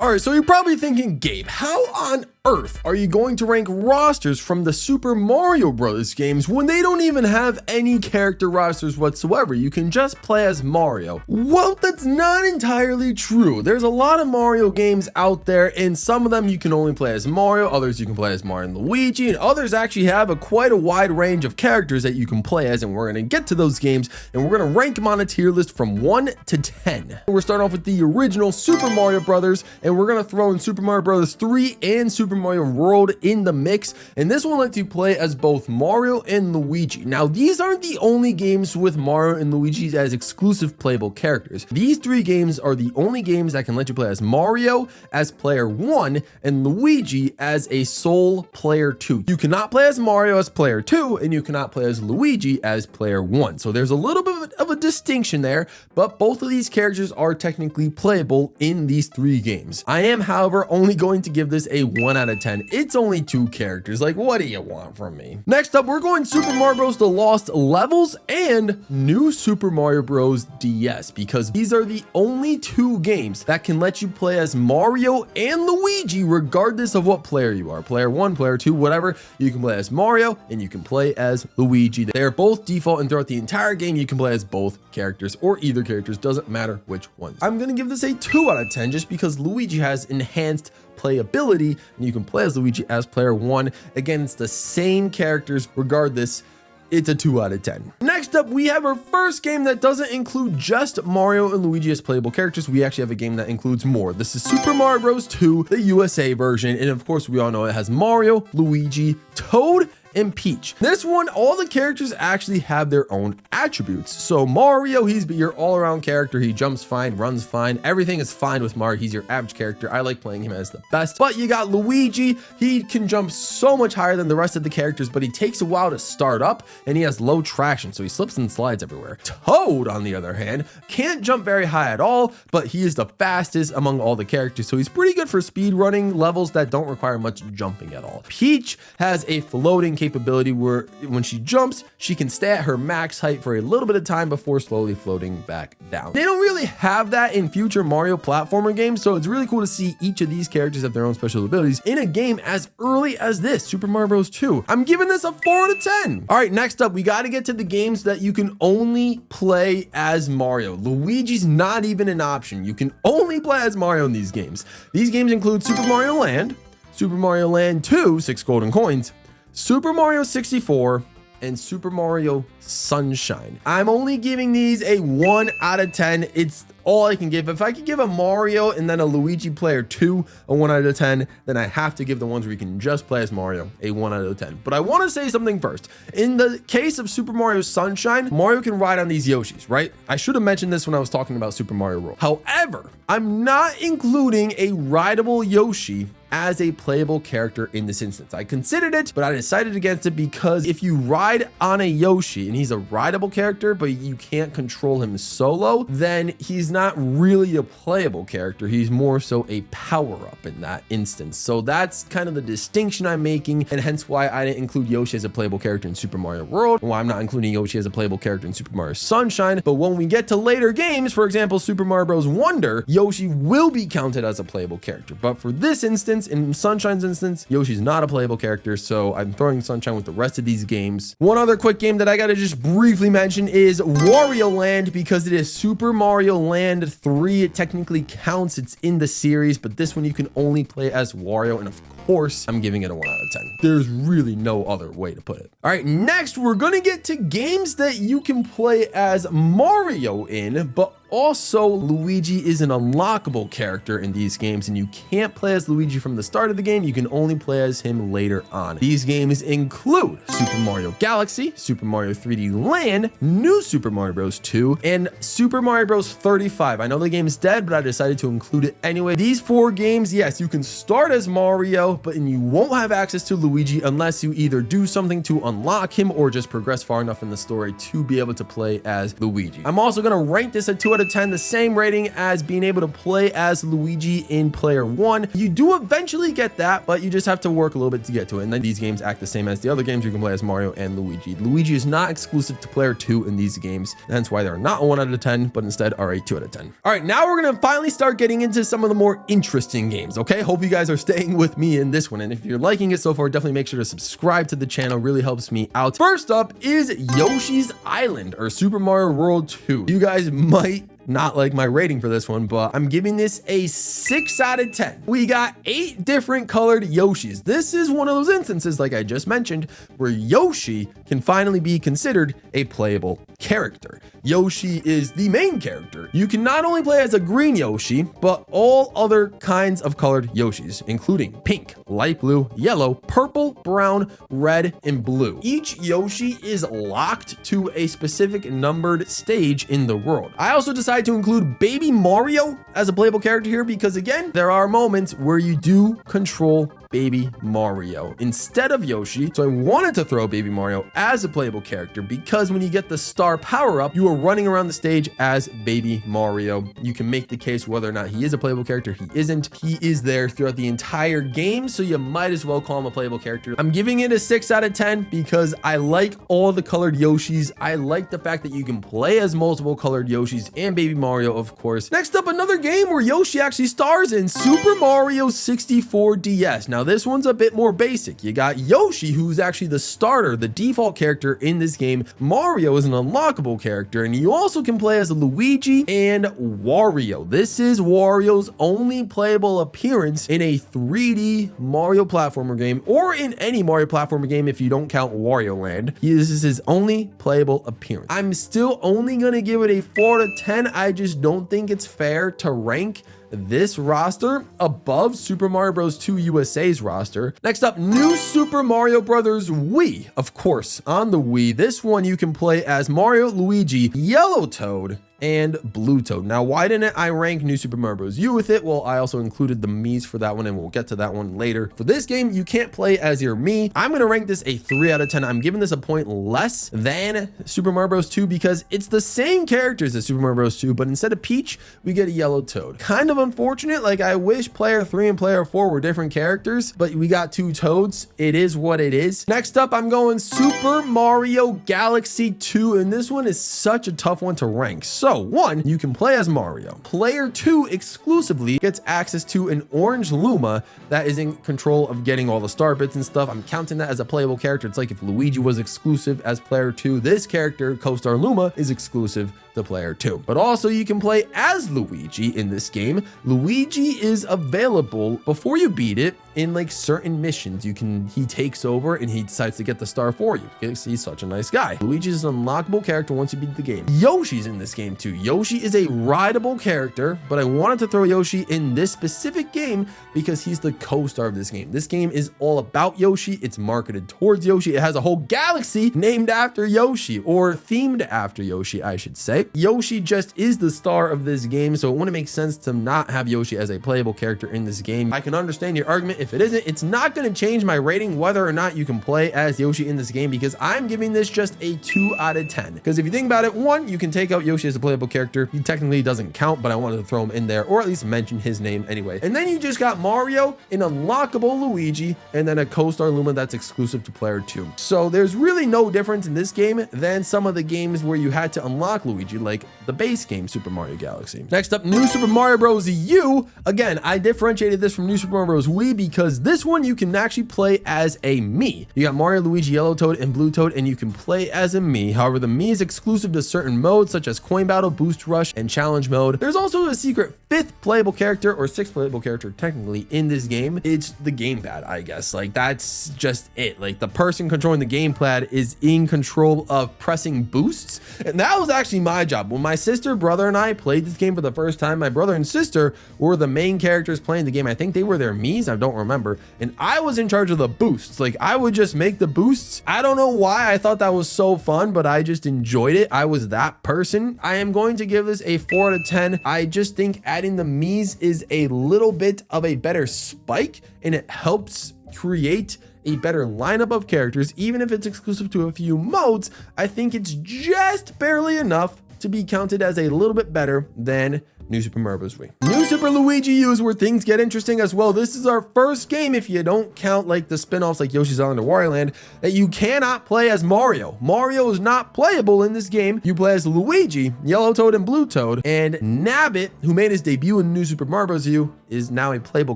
All right, so you're probably thinking, Gabe, how on earth are you going to rank rosters from the Super Mario Bros. Games when they don't even have any character rosters whatsoever? You can just play as Mario. Well, that's not entirely true. There's a lot of Mario games out there, and some of them you can only play as Mario, others you can play as Mario and Luigi, and others actually have quite a wide range of characters that you can play as, and we're going to get to those games, and we're going to rank them on a tier list from 1 to 10. We're starting off with the original Super Mario Brothers, and we're going to throw in Super Mario Bros. 3 and Super Mario World in the mix, and this one lets you play as both Mario and Luigi. Now, these aren't the only games with Mario and Luigi as exclusive playable characters. These 3 games are the only games that can let you play as Mario as player 1 and Luigi as a sole player 2. You cannot play as Mario as player 2, and you cannot play as Luigi as player 1. So there's a little bit of a distinction there, but both of these characters are technically playable in these 3 games. I am, however, only going to give this a 1 out of 10. It's only 2 characters. Like, what do you want from me? Next up, we're going Super Mario Bros. The Lost Levels and New Super Mario Bros. DS, because these are the only 2 games that can let you play as Mario and Luigi regardless of what player you are. Player 1, player 2, whatever. You can play as Mario and you can play as Luigi. They're both default, and throughout the entire game you can play as both characters or either characters, doesn't matter which one. I'm gonna give this a 2 out of 10 just because Luigi has enhanced playability and you can play as Luigi as player 1. Again, it's the same characters regardless. It's a 2 out of 10. Next up, we have our first game that doesn't include just Mario and Luigi as playable characters. We actually have a game that includes more. This is Super Mario Bros. 2, the USA version. And of course, we all know it has Mario, Luigi, Toad, and Peach. This one, all the characters actually have their own attributes. So Mario, he's your all-around character. He jumps fine, runs fine. Everything is fine with Mario. He's your average character. I like playing him as the best. But you got Luigi. He can jump so much higher than the rest of the characters, but he takes a while to start up and he has low traction, so he slips and slides everywhere. Toad, on the other hand, can't jump very high at all, but he is the fastest among all the characters, so he's pretty good for speed running levels that don't require much jumping at all. Peach has a floating capability where when she jumps, she can stay at her max height for a little bit of time before slowly floating back down. They don't really have that in future Mario platformer games, so it's really cool to see each of these characters have their own special abilities in a game as early as this, Super Mario Bros. 2. I'm giving this a 4 out of 10. All right, next up, we got to get to the games that you can only play as Mario. Luigi's not even an option. You can only play as Mario in these games. These games include Super Mario Land, Super Mario Land 2, 6 golden coins, Super Mario 64, and Super Mario Sunshine. I'm only giving these a 1 out of 10. It's all I can give. If I could give a Mario and then a Luigi player 2 a 1 out of 10, then I have to give the ones where you can just play as Mario a 1 out of 10. But I want to say something first. In the case of Super Mario Sunshine, Mario can ride on these Yoshis, right? I should have mentioned this when I was talking about Super Mario World. However, I'm not including a rideable Yoshi as a playable character in this instance. I considered it, but I decided against it because if you ride on a Yoshi and he's a rideable character, but you can't control him solo, then he's not really a playable character. He's more so a power-up in that instance. So that's kind of the distinction I'm making, and hence why I didn't include Yoshi as a playable character in Super Mario World, and why I'm not including Yoshi as a playable character in Super Mario Sunshine. But when we get to later games, for example, Super Mario Bros. Wonder, Yoshi will be counted as a playable character. But for this instance, in Sunshine's instance, Yoshi's not a playable character, so I'm throwing Sunshine with the rest of these games. One other quick game that I gotta just briefly mention is Wario Land, because it is Super Mario Land 3. It technically counts, it's in the series, but this one you can only play as Wario, and of course, I'm giving it a 1 out of 10. There's really no other way to put it. All right, next we're gonna get to games that you can play as Mario in, but also, Luigi is an unlockable character in these games, and you can't play as Luigi from the start of the game. You can only play as him later on. These games include Super Mario Galaxy, Super Mario 3D Land, New Super Mario Bros. 2, and Super Mario Bros. 35. I know the game is dead, but I decided to include it anyway. These 4 games, yes, you can start as Mario, but you won't have access to Luigi unless you either do something to unlock him or just progress far enough in the story to be able to play as Luigi. I'm also going to rank this at 2 out out of 10, the same rating as being able to play as Luigi in player 1. You do eventually get that, but you just have to work a little bit to get to it. And then these games act the same as the other games. You can play as Mario and Luigi. Luigi is not exclusive to player 2 in these games. That's why they're not a 1 out of 10, but instead are a 2 out of 10. All right, now we're gonna finally start getting into some of the more interesting games, okay? Hope you guys are staying with me in this one. And if you're liking it so far, definitely make sure to subscribe to the channel. Really helps me out. First up is Yoshi's Island, or Super Mario World 2. You guys might not like my rating for this one, but I'm giving this a 6 out of 10. We got 8 different colored Yoshis. This is one of those instances, like I just mentioned, where Yoshi can finally be considered a playable character. Yoshi is the main character. You can not only play as a green Yoshi, but all other kinds of colored Yoshis, including pink, light blue, yellow, purple, brown, red, and blue. Each Yoshi is locked to a specific numbered stage in the world. I also decided to include Baby Mario as a playable character here because, again, there are moments where you do control Baby Mario instead of Yoshi. So I wanted to throw Baby Mario as a playable character because when you get the star power up, you are running around the stage as Baby Mario. You can make the case whether or not he is a playable character. He isn't. He is there throughout the entire game, so you might as well call him a playable character. I'm giving it a 6 out of 10 because I like all the colored Yoshis. I like the fact that you can play as multiple colored Yoshis and Baby Mario, of course. Next up, another game where Yoshi actually stars in Super Mario 64 DS. Now, this one's a bit more basic. You got Yoshi, who's actually the starter, the default character in this game. Mario is an unlockable character, and you also can play as Luigi and Wario. This is Wario's only playable appearance in a 3D Mario platformer game, or in any Mario platformer game if you don't count Wario Land. This is his only playable appearance. I'm still only gonna give it a 4 out of 10. I just don't think it's fair to rank this roster above Super Mario Bros. 2 USA's roster. Next up, new Super Mario Brothers Wii. Of course, on the Wii, this one you can play as Mario, Luigi, Yellow Toad, and Blue Toad. Now, why didn't I rank New Super Mario Bros. U with it? Well, I also included the Miis for that one, and we'll get to that one later. For this game, you can't play as your Mii. I'm gonna rank this a 3 out of 10. I'm giving this a point less than Super Mario Bros. 2 because it's the same characters as Super Mario Bros. 2, but instead of Peach, we get a Yellow Toad. Kind of unfortunate. Like, I wish player 3 and player 4 were different characters, but we got 2 Toads. It is what it is. Next up, I'm going Super Mario Galaxy 2, and this one is such a tough one to rank. So, 1, you can play as Mario. Player 2 exclusively gets access to an orange Luma that is in control of getting all the star bits and stuff. I'm counting that as a playable character. It's like if Luigi was exclusive as player 2, this character, Co-Star Luma, is exclusive to player 2. But also you can play as Luigi in this game. Luigi is available before you beat it in like certain missions. He takes over and he decides to get the star for you because he's such a nice guy. Luigi is an unlockable character once you beat the game. Yoshi's in this game too. Yoshi is a rideable character, but I wanted to throw Yoshi in this specific game because he's the co-star of this game. This game is all about Yoshi. It's marketed towards Yoshi. It has a whole galaxy named after Yoshi, or themed after Yoshi, I should say. Yoshi just is the star of this game, so it wouldn't make sense to not have Yoshi as a playable character in this game. I can understand your argument. If it isn't, it's not going to change my rating whether or not you can play as Yoshi in this game, because I'm giving this just a 2 out of 10. Because if you think about it, 1, you can take out Yoshi as a playable character. He technically doesn't count, but I wanted to throw him in there, or at least mention his name anyway. And then you just got Mario, an unlockable Luigi, and then a co-star Luma that's exclusive to player 2. So there's really no difference in this game than some of the games where you had to unlock Luigi, like the base game Super Mario Galaxy. Next up, new Super Mario Bros. U. Again, I differentiated this from new Super Mario Bros. Wii because this one you can actually play as a Mii. You got Mario, Luigi, Yellow Toad, and Blue Toad, and you can play as a Mii. However, the Mii is exclusive to certain modes such as Coin Battle, Boost Rush, and Challenge Mode. There's also a secret 5th playable character, or 6th playable character technically, in this game. It's the gamepad, I guess. Like, that's just it. Like, the person controlling the gamepad is in control of pressing boosts, and that was actually my job. When my sister, brother, and I played this game for the first time, my brother and sister were the main characters playing the game. I think they were their Miis, I don't remember, and I was in charge of the boosts. Like, I would just make the boosts. I don't know why I thought that was so fun, but I just enjoyed it. I was that person. I am going to give this a 4 out of 10. I just think adding the Miis is a little bit of a better spike, and it helps create a better lineup of characters. Even if it's exclusive to a few modes, I think it's just barely enough to be counted as a little bit better than New Super Mario Bros. Wii. New Super Luigi U is where things get interesting as well. This is our first game, if you don't count like the spin-offs like Yoshi's Island or Wario Land, that you cannot play as Mario. Mario is not playable in this game. You play as Luigi, Yellow Toad, and Blue Toad, and Nabbit, who made his debut in New Super Mario Bros. U, is now a playable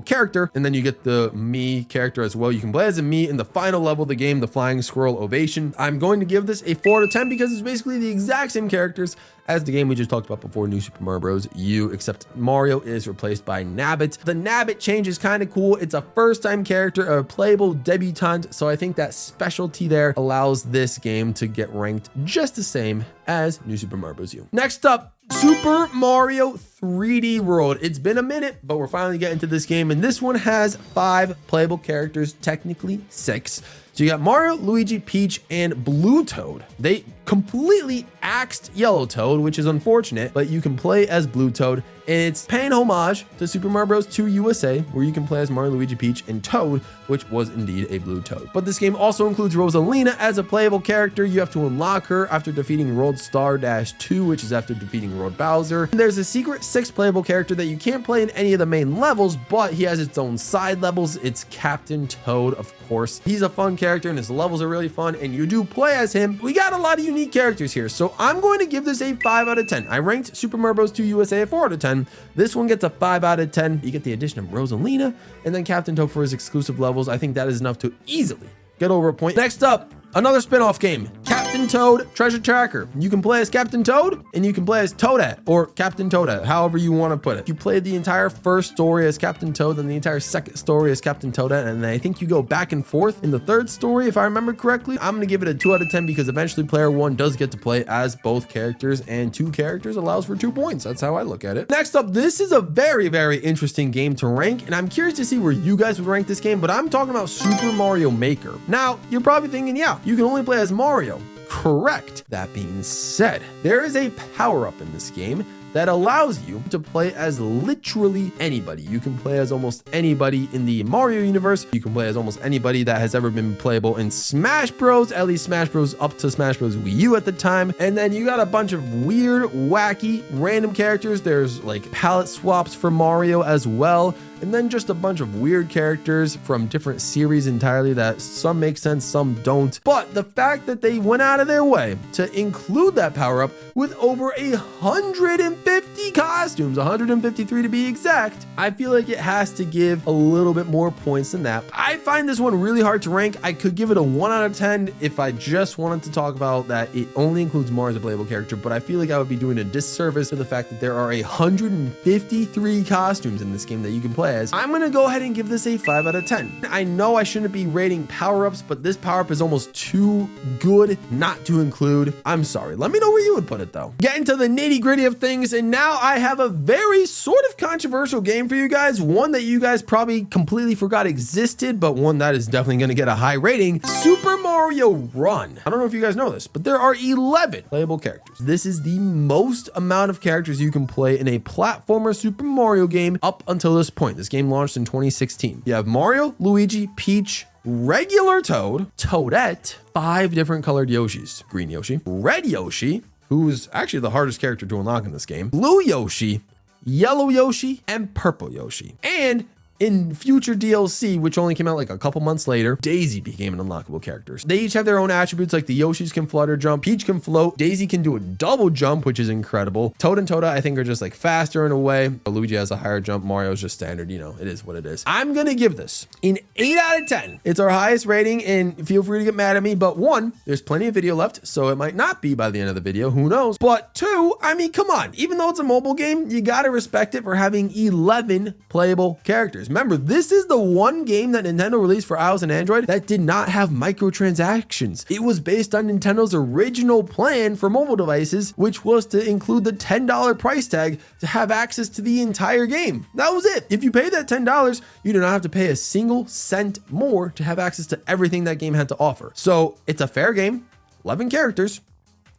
character. And then you get the Mii character as well. You can play as a Mii in the final level of the game, the Flying Squirrel Ovation. I'm going to give this a 4 out of 10 because it's basically the exact same characters as the game we just talked about before, New Super Mario Bros. U, except Mario is replaced by Nabbit. The Nabbit change is kind of cool. It's a first-time character, a playable debutante, so I think that specialty there allows this game to get ranked just the same as New Super Mario Bros. U. Next up, Super Mario 3D World. It's been a minute, but we're finally getting to this game, and this one has 5 playable characters, technically 6. So you got Mario, Luigi, Peach, and Blue Toad. They completely axed Yellow Toad, which is unfortunate, but you can play as Blue Toad. It's paying homage to Super Mario Bros. 2 USA, where you can play as Mario, Luigi, Peach, and Toad, which was indeed a Blue Toad. But this game also includes Rosalina as a playable character. You have to unlock her after defeating World Star-2, which is after defeating World Bowser. And there's a secret 6th playable character that you can't play in any of the main levels, but he has its own side levels. It's Captain Toad, of course. He's a fun character, and his levels are really fun, and you do play as him. We got a lot of unique characters here, so I'm going to give this a 5 out of 10. I ranked Super Mario Bros. 2 USA a 4 out of 10. This one gets a 5 out of 10. You get the addition of Rosalina and then Captain Toad for his exclusive levels. I think that is enough to easily get over a point. Next up, another spin-off game, Captain Toad Treasure Tracker. You can play as Captain Toad and you can play as Toadette or Captain Toadette, however you want to put it. You play the entire first story as Captain Toad, then the entire second story as Captain Toadette, and then I think you go back and forth in the third story, if I remember correctly. I'm going to give it a 2 out of 10 because eventually player 1 does get to play as both characters, and 2 characters allows for 2 points. That's how I look at it. Next up, this is a very, very interesting game to rank, and I'm curious to see where you guys would rank this game, but I'm talking about Super Mario Maker. Now, you're probably thinking, yeah, you can only play as Mario. Correct. That being said, there is a power-up in this game that allows you to play as literally anybody. You can play as almost anybody in the Mario universe. You can play as almost anybody that has ever been playable in Smash Bros, at least Smash Bros up to Smash Bros Wii U at the time. And then you got a bunch of weird, wacky, random characters. There's like palette swaps for Mario as well. And then just a bunch of weird characters from different series entirely that some make sense, some don't. But the fact that they went out of their way to include that power-up with over 150 costumes, 153 to be exact, I feel like it has to give a little bit more points than that. I find this one really hard to rank. I could give it a 1 out of 10 if I just wanted to talk about that it only includes Mario as a playable character, but I feel like I would be doing a disservice to the fact that there are 153 costumes in this game that you can play. I'm gonna go ahead and give this a 5 out of 10. I know I shouldn't be rating power-ups, but this power-up is almost too good not to include. I'm sorry. Let me know where you would put it though. Get into the nitty-gritty of things, and now I have a very sort of controversial game for you guys. One that you guys probably completely forgot existed, but one that is definitely gonna get a high rating. Super Mario Run. I don't know if you guys know this, but there are 11 playable characters. This is the most amount of characters you can play in a platformer Super Mario game up until this point. This game launched in 2016. You have Mario, Luigi, Peach, regular Toad, Toadette, 5 different colored Yoshis. Green Yoshi, red Yoshi, who's actually the hardest character to unlock in this game, blue Yoshi, yellow Yoshi, and purple Yoshi. And in future DLC, which only came out like a couple months later, Daisy became an unlockable character. They each have their own attributes, like the Yoshis can flutter jump, Peach can float, Daisy can do a double jump, which is incredible. Toad and Toadette, I think, are just like faster in a way. Luigi has a higher jump. Mario's just standard, you know, it is what it is. I'm gonna give this an 8 out of 10. It's our highest rating, and feel free to get mad at me, but 1, there's plenty of video left, so it might not be by the end of the video, who knows? But 2, I mean, come on, even though it's a mobile game, you gotta respect it for having 11 playable characters. Remember, this is the one game that Nintendo released for iOS and Android that did not have microtransactions. It was based on Nintendo's original plan for mobile devices, which was to include the $10 price tag to have access to the entire game. That was it. If you pay that $10, you do not have to pay a single cent more to have access to everything that game had to offer. So it's a fair game, 11 characters,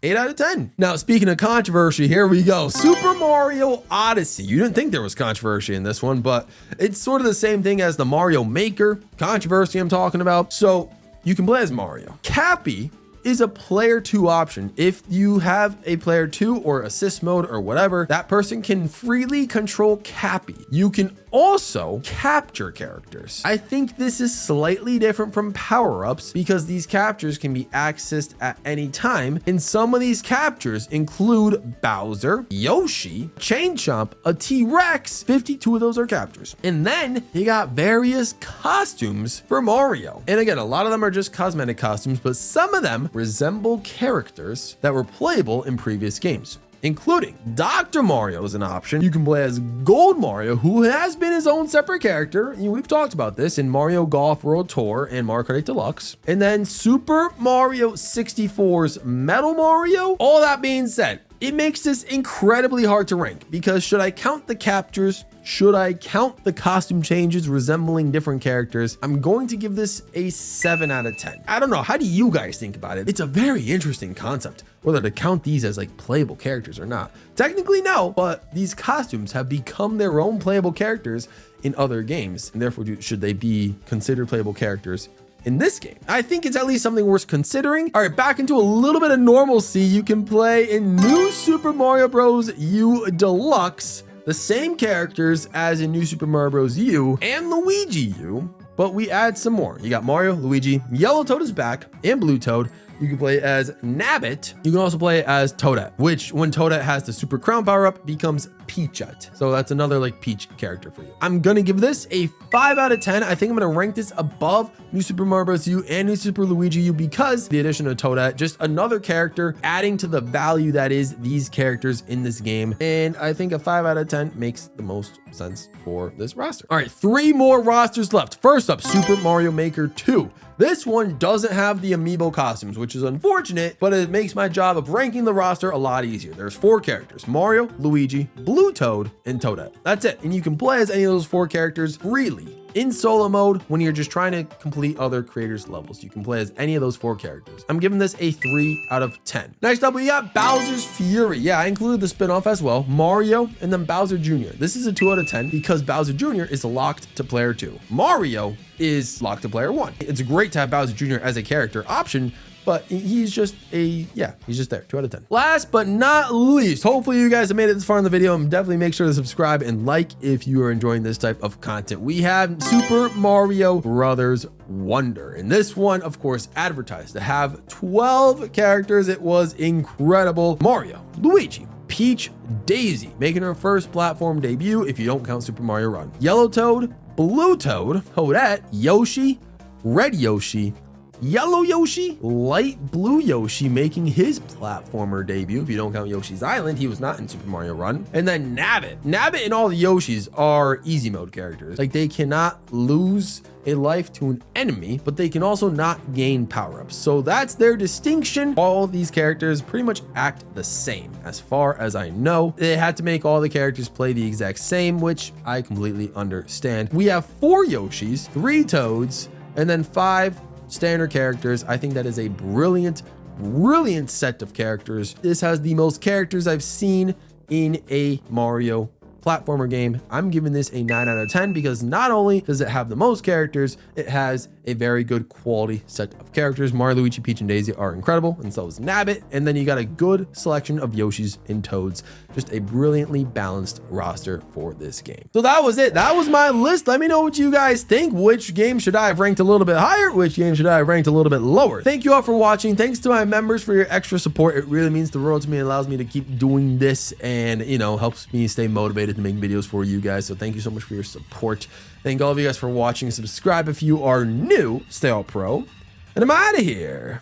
8 out of 10. Now, speaking of controversy, here we go. Super Mario Odyssey. You didn't think there was controversy in this one, but it's sort of the same thing as the Mario Maker controversy I'm talking about. So you can play as Mario. Cappy is a player 2 option. If you have a player 2 or assist mode or whatever, that person can freely control Cappy. You can also capture characters. I think this is slightly different from power-ups because these captures can be accessed at any time, and some of these captures include Bowser, Yoshi, Chain Chomp, a T-Rex. 52 of those are captures. And then you got various costumes for Mario. And again, a lot of them are just cosmetic costumes, but some of them resemble characters that were playable in previous games, including Dr. Mario is an option. You can play as Gold Mario, who has been his own separate character. We've talked about this in Mario Golf World Tour and Mario Kart 8 Deluxe. And then Super Mario 64's Metal Mario. All that being said, it makes this incredibly hard to rank because should I count the captures? Should I count the costume changes resembling different characters? I'm going to give this a 7 out of 10. I don't know. How do you guys think about it? It's a very interesting concept, whether to count these as like playable characters or not. Technically, no, but these costumes have become their own playable characters in other games, and therefore should they be considered playable characters in this game? I think it's at least something worth considering. All right, back into a little bit of normalcy. You can play in New Super Mario Bros. U Deluxe, the same characters as in New Super Mario Bros. U and Luigi U, but we add some more. You got Mario, Luigi, Yellow Toad is back, and Blue Toad. You can play as Nabbit. You can also play as Toadette, which when Toadette has the Super Crown power up becomes Peachette. So that's another like Peach character for you. I'm gonna give this a 5 out of 10. I think I'm gonna rank this above New Super Mario Bros. U and New Super Luigi U because the addition of Toadette, just another character adding to the value that is these characters in this game. And I think a 5 out of 10 makes the most sense for this roster. All right, 3 more rosters left. First up, Super Mario Maker 2. This one doesn't have the amiibo costumes, which is unfortunate, but it makes my job of ranking the roster a lot easier. There's 4 characters: Mario, Luigi, Blue Toad, and Toadette. That's it. And you can play as any of those 4 characters freely in solo mode when you're just trying to complete other creators' levels. You can play as any of those 4 characters. I'm giving this a 3 out of 10. Next up, we got Bowser's Fury. Yeah, I included the spinoff as well. Mario and then Bowser Jr. This is a 2 out of 10 because Bowser Jr. is locked to player 2. Mario is locked to player 1. It's great to have Bowser Jr. as a character option, but he's just he's just there. 2 out of 10. Last but not least, hopefully you guys have made it this far in the video, and definitely make sure to subscribe and like if you are enjoying this type of content. We have Super Mario Brothers Wonder, and this one, of course, advertised to have 12 characters. It was incredible. Mario, Luigi, Peach, Daisy, making her first platform debut if you don't count Super Mario Run. Yellow Toad, Blue Toad, Toadette, Yoshi, Red Yoshi, Yellow Yoshi, Light Blue Yoshi making his platformer debut. If you don't count Yoshi's Island, he was not in Super Mario Run. And then Nabbit. Nabbit and all the Yoshis are easy mode characters. Like, they cannot lose a life to an enemy, but they can also not gain power-ups. So that's their distinction. All these characters pretty much act the same as far as I know. They had to make all the characters play the exact same, which I completely understand. We have 4 Yoshis, 3 Toads, and then 5 standard characters. I think that is a brilliant set of characters. This has the most characters I've seen in a Mario platformer game. I'm giving this a 9 out of 10 because not only does it have the most characters, it has a very good quality set of characters. Mario, Luigi, Peach, and Daisy are incredible, and so is Nabbit. And then you got a good selection of Yoshis and Toads. Just a brilliantly balanced roster for this game. So that was it. That was my list. Let me know what you guys think. Which game should I have ranked a little bit higher? Which game should I have ranked a little bit lower? Thank you all for watching. Thanks to my members for your extra support. It really means the world to me. It allows me to keep doing this and, you know, helps me stay motivated to make videos for you guys. So thank you so much for your support. Thank all of you guys for watching. Subscribe if you are new. Stay all pro. And I'm out of here.